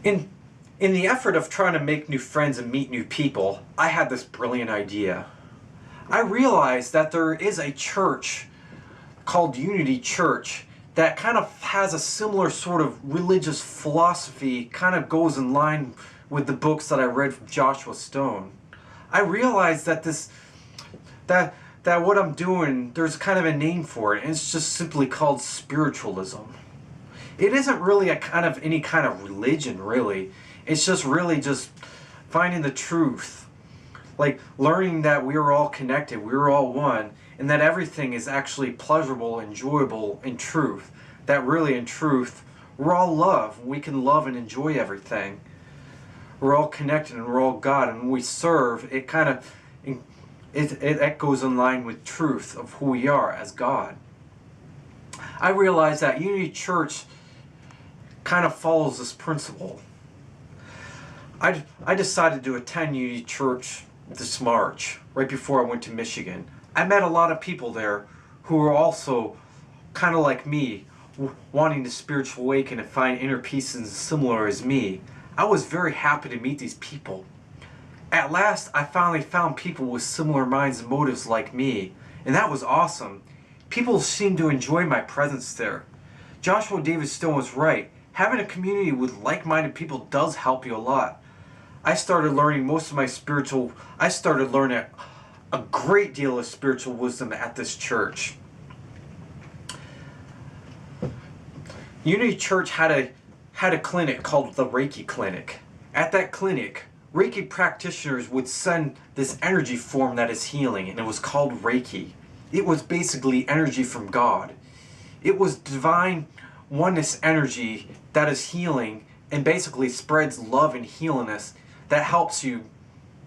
In, in the effort of trying to make new friends and meet new people, I had this brilliant idea. I realized that there is a church called Unity Church that kind of has a similar sort of religious philosophy, kind of goes in line with the books that I read from Joshua Stone. I realized that that what I'm doing, there's kind of a name for it, and it's just simply called spiritualism. It isn't really a kind of any kind of religion, really. It's just really just finding the truth, like learning that we are all connected, we are all one, and that everything is actually pleasurable, enjoyable in truth. That really, in truth, we're all love. We can love and enjoy everything. We're all connected, and we're all God, and when we serve, it kind of it goes in line with truth of who we are as God. I realized that Unity Church kind of follows this principle. I decided to attend Unity Church this March, right before I went to Michigan. I met a lot of people there who were also kind of like me, wanting to spiritual awaken and find inner peace and similar as me. I was very happy to meet these people. At last, I finally found people with similar minds and motives like me, and that was awesome. People seemed to enjoy my presence there. Joshua David Stone was right. Having a community with like-minded people does help you a lot. I started learning a great deal of spiritual wisdom at this church. Unity Church had a clinic called the Reiki Clinic. At that clinic, Reiki practitioners would send this energy form that is healing, and it was called Reiki. It was basically energy from God. It was divine oneness energy that is healing and basically spreads love and healingness that helps you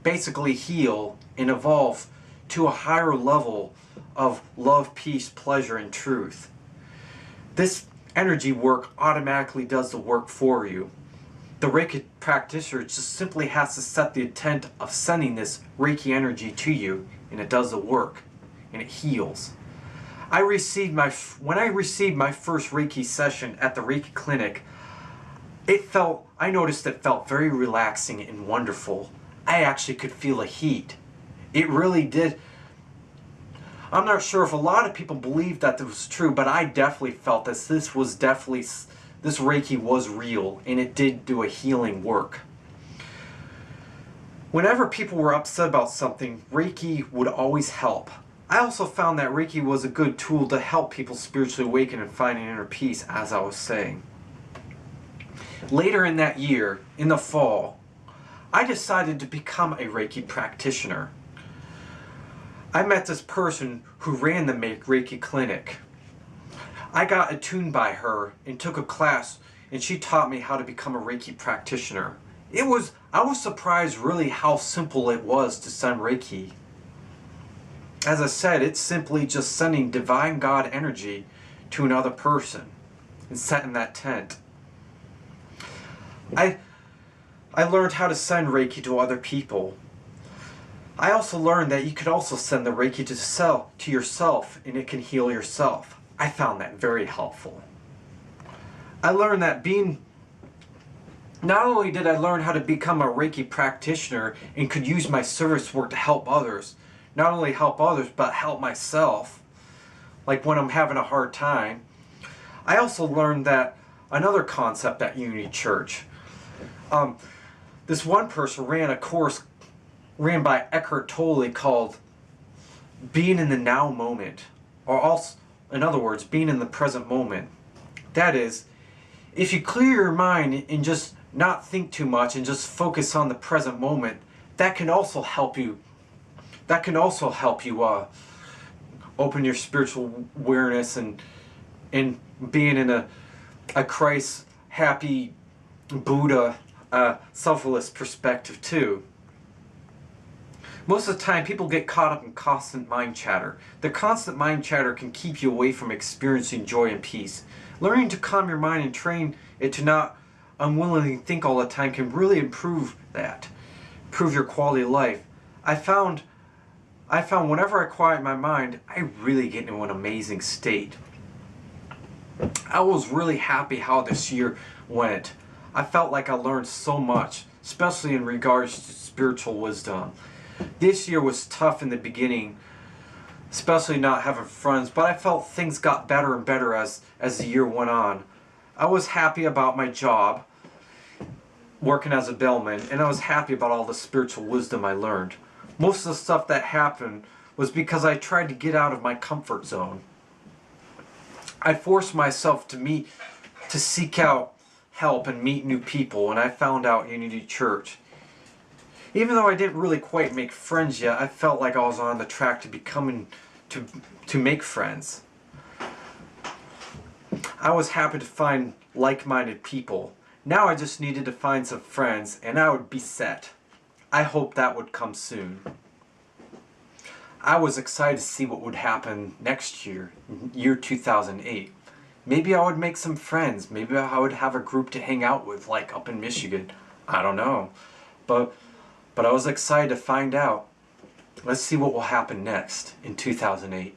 basically heal and evolve to a higher level of love, peace, pleasure, and truth. This energy work automatically does the work for you. The Reiki practitioner just simply has to set the intent of sending this Reiki energy to you, and it does the work, and it heals. When I received my first Reiki session at the Reiki clinic, I noticed it felt very relaxing and wonderful. I actually could feel a heat. It really did. I'm not sure if a lot of people believed that this was true, but I definitely felt that this Reiki was real, and it did do a healing work. Whenever people were upset about something, Reiki would always help. I also found that Reiki was a good tool to help people spiritually awaken and find an inner peace, as I was saying. Later in that year, in the fall, I decided to become a Reiki practitioner. I met this person who ran the Reiki clinic. I got attuned by her and took a class, and she taught me how to become a Reiki practitioner. I was surprised really how simple it was to send Reiki. As I said, it's simply just sending divine God energy to another person and setting that tent. I learned how to send Reiki to other people. I also learned that you could also send the Reiki to yourself, and it can heal yourself. I found that very helpful. I learned that not only did I learn how to become a Reiki practitioner and could use my service work to help others, not only help others, but help myself, like when I'm having a hard time. I also learned that another concept at Unity Church. This one person ran a course ran by Eckhart Tolle called Being in the Now Moment, or also, in other words, being in the present moment. That is, if you clear your mind and just not think too much and just focus on the present moment, that can also help you. Open your spiritual awareness and being in a Christ happy Buddha selfless perspective too. Most of the time, people get caught up in constant mind chatter. The constant mind chatter can keep you away from experiencing joy and peace. Learning to calm your mind and train it to not unwillingly think all the time can really improve your quality of life. I found whenever I quiet my mind, I really get into an amazing state. I was really happy how this year went. I felt like I learned so much, especially in regards to spiritual wisdom. This year was tough in the beginning, especially not having friends, but I felt things got better and better as the year went on. I was happy about my job, working as a bellman, and I was happy about all the spiritual wisdom I learned. Most of the stuff that happened was because I tried to get out of my comfort zone. I forced myself to seek out help and meet new people, and I found out Unity Church. Even though I didn't really quite make friends yet, I felt like I was on the track to becoming, to make friends. I was happy to find like-minded people. Now I just needed to find some friends and I would be set. I hope that would come soon. I was excited to see what would happen next year, year 2008. Maybe I would make some friends. Maybe I would have a group to hang out with, like up in Michigan. I don't know. But I was excited to find out. Let's see what will happen next in 2008.